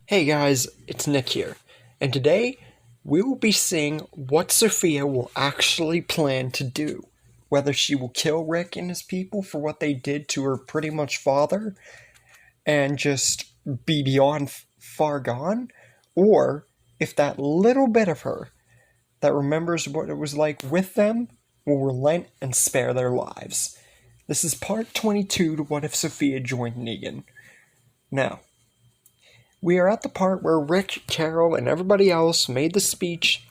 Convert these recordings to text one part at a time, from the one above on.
Hey guys, it's Nick here, and today we will be seeing what Sophia will actually plan to do. Whether she will kill Rick and his people for what they did to her pretty much father and just be beyond far gone, or if that little bit of her that remembers what it was like with them will relent and spare their lives. This is part 22 to What If Sophia Joined Negan. Now, we are at the part where Rick, Carol, and everybody else made the speech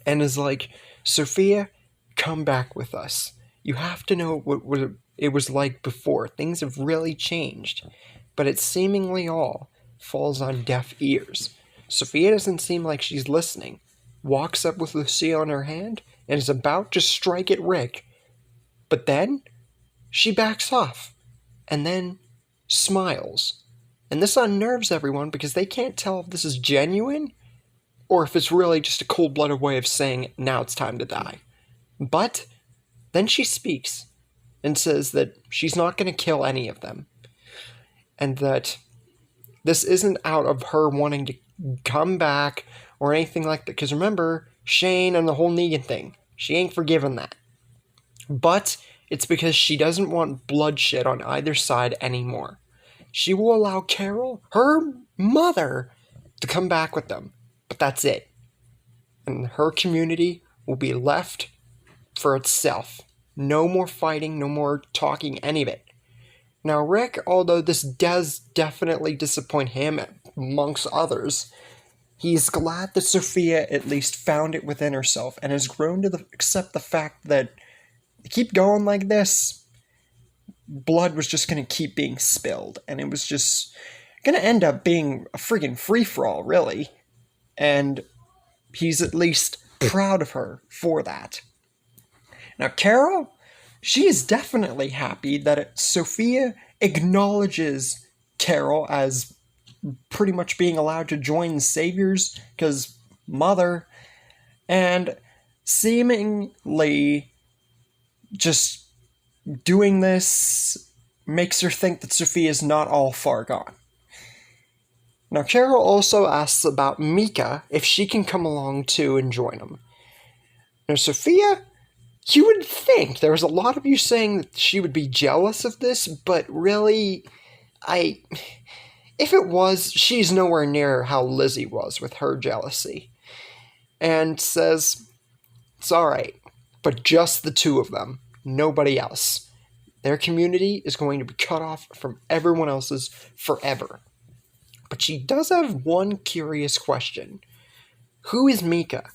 and is like, Sophia, come back with us. You have to know what it was like before. Things have really changed. But it seemingly all falls on deaf ears. Sophia doesn't seem like she's listening. Walks up with Lucia on her hand and is about to strike at Rick. But then she backs off and then smiles. And this unnerves everyone because they can't tell if this is genuine or if it's really just a cold-blooded way of saying, now it's time to die. But then she speaks and says that she's not going to kill any of them. And that this isn't out of her wanting to come back or anything like that. Because remember, Shane and the whole Negan thing, she ain't forgiven that. But it's because she doesn't want bloodshed on either side anymore. She will allow Carol, her mother, to come back with them. But that's it. And her community will be left for itself. No more fighting, no more talking, any of it. Now Rick, although this does definitely disappoint him amongst others, he's glad that Sophia at least found it within herself and has grown to accept the fact that keep going like this, blood was just going to keep being spilled, and it was just going to end up being a friggin' free-for-all, really. And he's at least proud of her for that. Now, Carol, she is definitely happy that Sophia acknowledges Carol as pretty much being allowed to join the Saviors, because mother, and seemingly just doing this makes her think that Sophia is not all far gone. Now, Carol also asks about Mika, if she can come along too and join them. Now, Sophia, you would think, there was a lot of you saying that she would be jealous of this, but really, if it was, she's nowhere near how Lizzie was with her jealousy. And says, it's alright, but just the two of them. Nobody else. Their community is going to be cut off from everyone else's forever. But she does have one curious question. Who is Mika?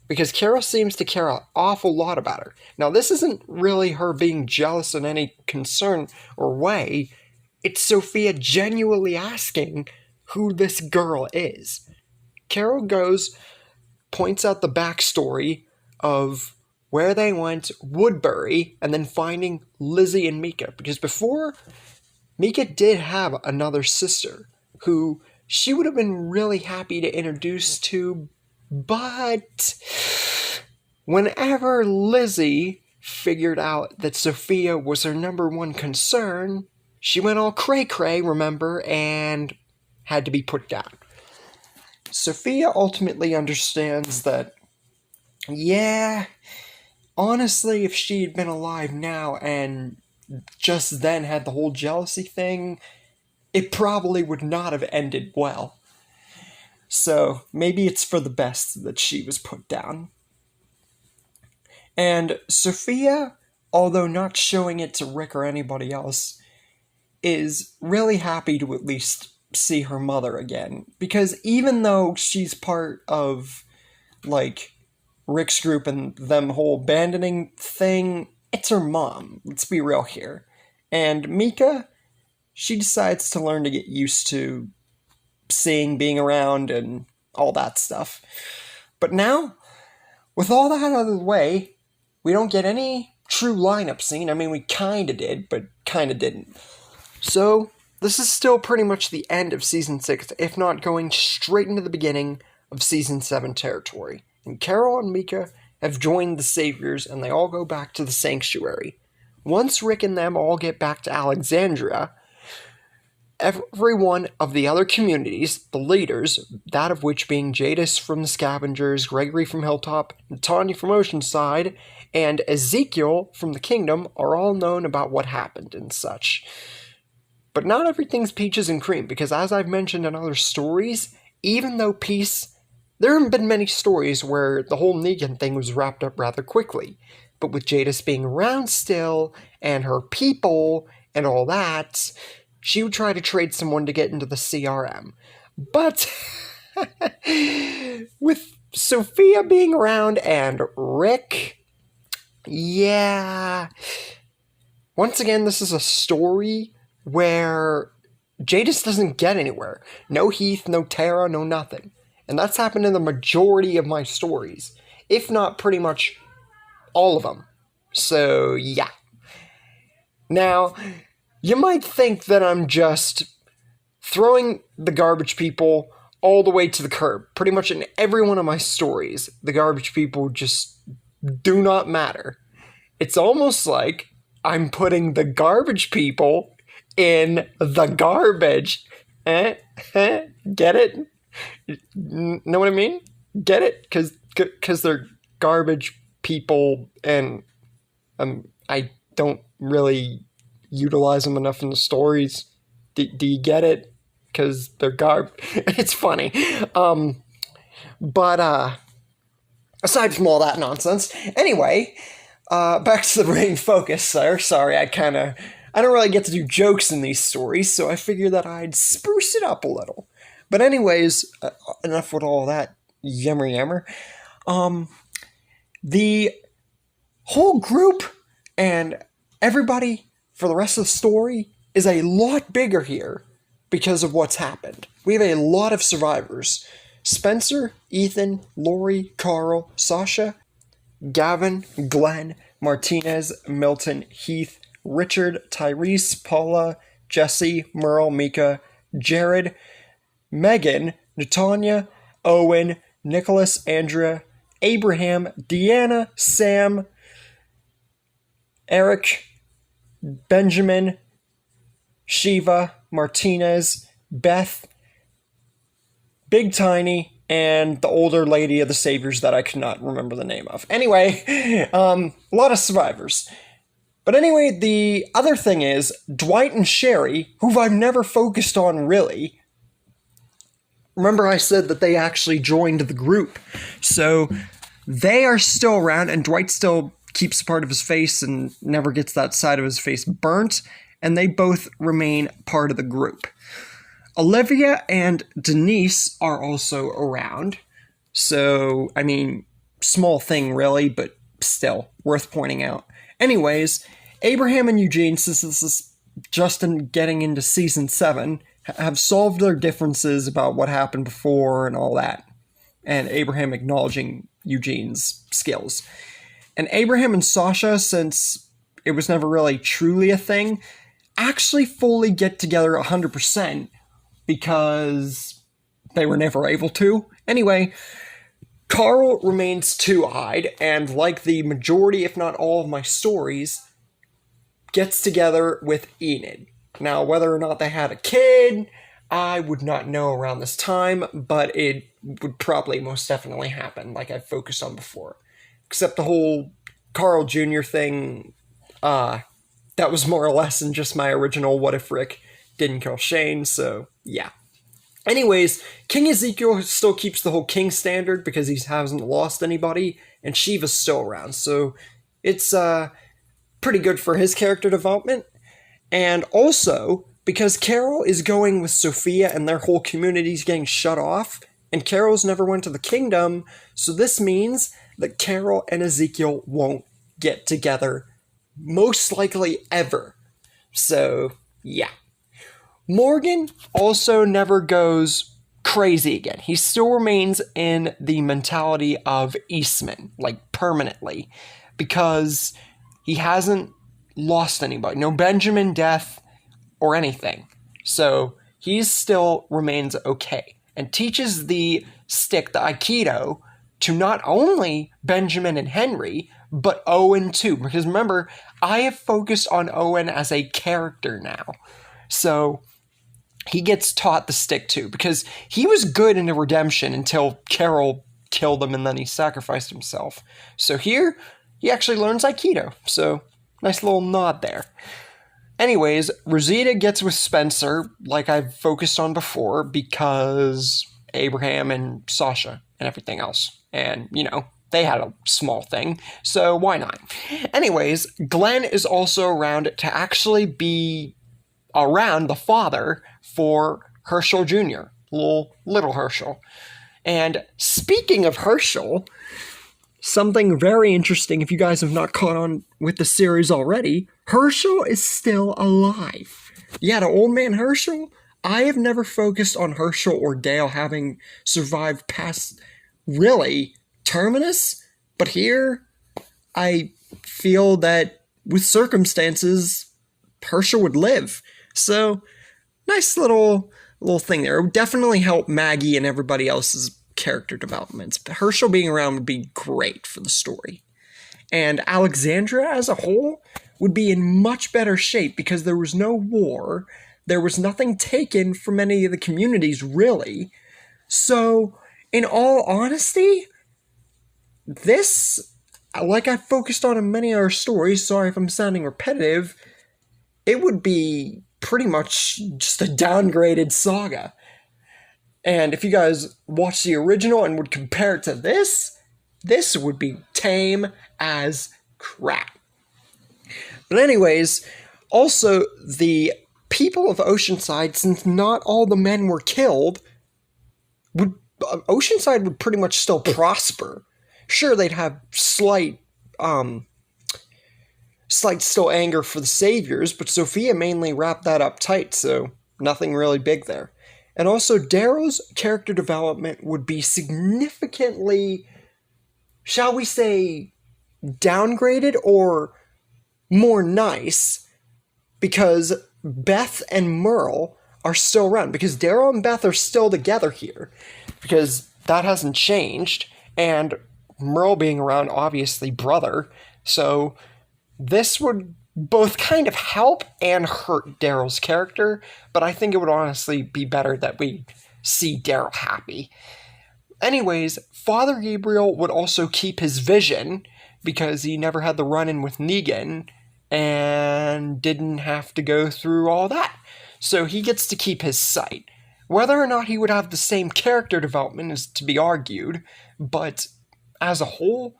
Because Carol seems to care an awful lot about her. Now, this isn't really her being jealous in any concern or way. It's Sophia genuinely asking who this girl is. Carol points out the backstory of where they went, Woodbury, and then finding Lizzie and Mika. Because before, Mika did have another sister who she would have been really happy to introduce to, but whenever Lizzie figured out that Sophia was her number one concern, she went all cray-cray, remember, and had to be put down. Sophia ultimately understands that, yeah, honestly, if she had been alive now and just then had the whole jealousy thing, it probably would not have ended well. So maybe it's for the best that she was put down. And Sophia, although not showing it to Rick or anybody else, is really happy to at least see her mother again. Because even though she's part of, like, Rick's group and them whole abandoning thing, it's her mom. Let's be real here. And Mika, she decides to learn to get used to seeing, being around, and all that stuff. But now, with all that out of the way, we don't get any true lineup scene. I mean, we kinda did, but kinda didn't. So, this is still pretty much the end of Season 6, if not going straight into the beginning of Season 7 territory. And Carol and Mika have joined the Saviors, and they all go back to the Sanctuary. Once Rick and them all get back to Alexandria, every one of the other communities, the leaders, that of which being Jadis from the Scavengers, Gregory from Hilltop, Tanya from Oceanside, and Ezekiel from the Kingdom, are all known about what happened and such. But not everything's peaches and cream, because as I've mentioned in other stories, even though there haven't been many stories where the whole Negan thing was wrapped up rather quickly. But with Jadis being around still, and her people, and all that, she would try to trade someone to get into the CRM. But with Sophia being around and Rick, yeah. Once again, this is a story where Jadis doesn't get anywhere. No Heath, no Tara, no nothing. And that's happened in the majority of my stories, if not pretty much all of them. So, yeah. Now, you might think that I'm just throwing the garbage people all the way to the curb. Pretty much in every one of my stories, the garbage people just do not matter. It's almost like I'm putting the garbage people in the garbage. Get it? Know what I mean? Get it? Because they're garbage people, and I don't really utilize them enough in the stories. Do you get it? Because they're It's funny. But aside from all that nonsense, anyway, back to the main focus there. Sorry, I don't really get to do jokes in these stories, so I figured that I'd spruce it up a little. But anyways, enough with all that yammer. The whole group and everybody for the rest of the story is a lot bigger here because of what's happened. We have a lot of survivors. Spencer, Ethan, Lori, Carl, Sasha, Gavin, Glenn, Martinez, Milton, Heath, Richard, Tyrese, Paula, Jesse, Merle, Mika, Jared, Megan, Natanya, Owen, Nicholas, Andrea, Abraham, Deanna, Sam, Eric, Benjamin, Shiva, Martinez, Beth, Big Tiny, and the older lady of the Saviors that I could not remember the name of. Anyway, a lot of survivors. But anyway, the other thing is, Dwight and Sherry, who I've never focused on really. Remember I said that they actually joined the group. So they are still around, and Dwight still keeps part of his face and never gets that side of his face burnt, and they both remain part of the group. Olivia and Denise are also around. So, I mean, small thing really, but still worth pointing out. Anyways, Abraham and Eugene, since this is just getting into season 7, have solved their differences about what happened before and all that. And Abraham acknowledging Eugene's skills. And Abraham and Sasha, since it was never really truly a thing, actually fully get together 100% because they were never able to. Anyway, Carl remains two-eyed, and like the majority, if not all of my stories, gets together with Enid. Now, whether or not they had a kid, I would not know around this time, but it would probably most definitely happen, like I've focused on before. Except the whole Carl Jr. thing, that was more or less in just my original What If Rick Didn't Kill Shane, so yeah. Anyways, King Ezekiel still keeps the whole king standard because he hasn't lost anybody, and Shiva's still around, so it's pretty good for his character development. And also, because Carol is going with Sophia and their whole community's getting shut off, and Carol's never went to the kingdom, so this means that Carol and Ezekiel won't get together, most likely ever. So, yeah. Morgan also never goes crazy again. He still remains in the mentality of Eastman, like permanently, because he hasn't lost anybody. No Benjamin death or anything. So he still remains okay and teaches the stick, the Aikido, to not only Benjamin and Henry, but Owen too. Because remember, I have focused on Owen as a character now. So he gets taught the stick to, because he was good in the redemption until Carol killed him and then he sacrificed himself. So here, he actually learns Aikido. So, nice little nod there. Anyways, Rosita gets with Spencer, like I've focused on before, because Abraham and Sasha and everything else. And, they had a small thing, so why not? Anyways, Glenn is also around to actually be around the father for Herschel Jr., little Herschel. And speaking of Herschel, something very interesting, if you guys have not caught on with the series already, Herschel is still alive. Yeah, the old man Herschel, I have never focused on Herschel or Dale having survived past, really, Terminus, but here, I feel that with circumstances, Herschel would live. So, nice little thing there. It would definitely help Maggie and everybody else's character developments. But Herschel being around would be great for the story. And Alexandria as a whole would be in much better shape because there was no war. There was nothing taken from any of the communities, really. So, in all honesty, this, like I focused on in many other stories, sorry if I'm sounding repetitive, it would be pretty much just a downgraded saga. And if you guys watch the original and would compare it to this would be tame as crap. But anyways, also the people of Oceanside, since not all the men were killed, Oceanside would pretty much still prosper. Sure, they'd have slight still anger for the saviors, but Sophia mainly wrapped that up tight, so nothing really big there. And also, Darrow's character development would be significantly, shall we say, downgraded or more nice, because Beth and Merle are still around, because Darrow and Beth are still together here, because that hasn't changed, and Merle being around, obviously, brother, so this would both kind of help and hurt Darrow's character, but I think it would honestly be better that we see Darrow happy. Anyways, Father Gabriel would also keep his vision, because he never had the run-in with Negan, and didn't have to go through all that. So he gets to keep his sight. Whether or not he would have the same character development is to be argued, but as a whole,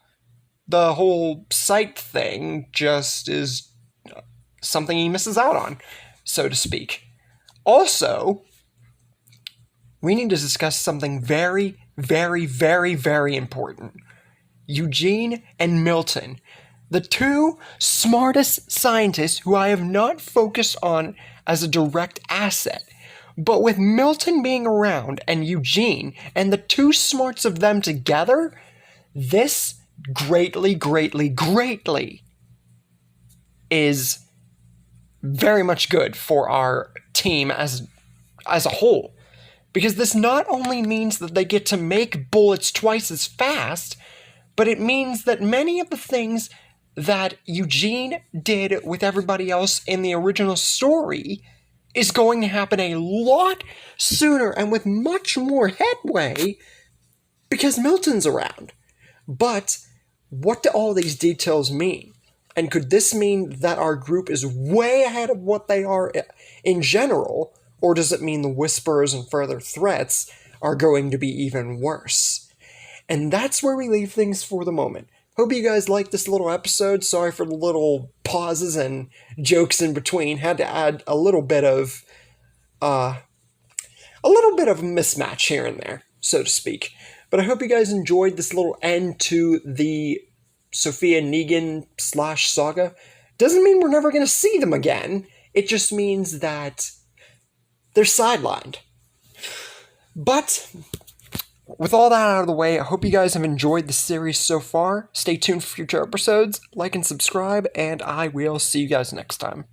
the whole sight thing just is something he misses out on, so to speak. Also, we need to discuss something very, very, very, very important. Eugene and Milton, the two smartest scientists who I have not focused on as a direct asset. But with Milton being around and Eugene and the two smarts of them together, this greatly, greatly, greatly is very much good for our team as a whole. Because this not only means that they get to make bullets twice as fast, but it means that many of the things that Eugene did with everybody else in the original story is going to happen a lot sooner and with much more headway because Milton's around. But what do all these details mean? And could this mean that our group is way ahead of what they are in general, or does it mean the whispers and further threats are going to be even worse? And that's where we leave things for the moment. Hope you guys liked this little episode. Sorry for the little pauses and jokes in between. Had to add a little bit of mismatch here and there, so to speak. But I hope you guys enjoyed this little end to the Sophia Negan / saga. Doesn't mean we're never going to see them again. It just means that they're sidelined. But with all that out of the way, I hope you guys have enjoyed the series so far. Stay tuned for future episodes, like and subscribe, and I will see you guys next time.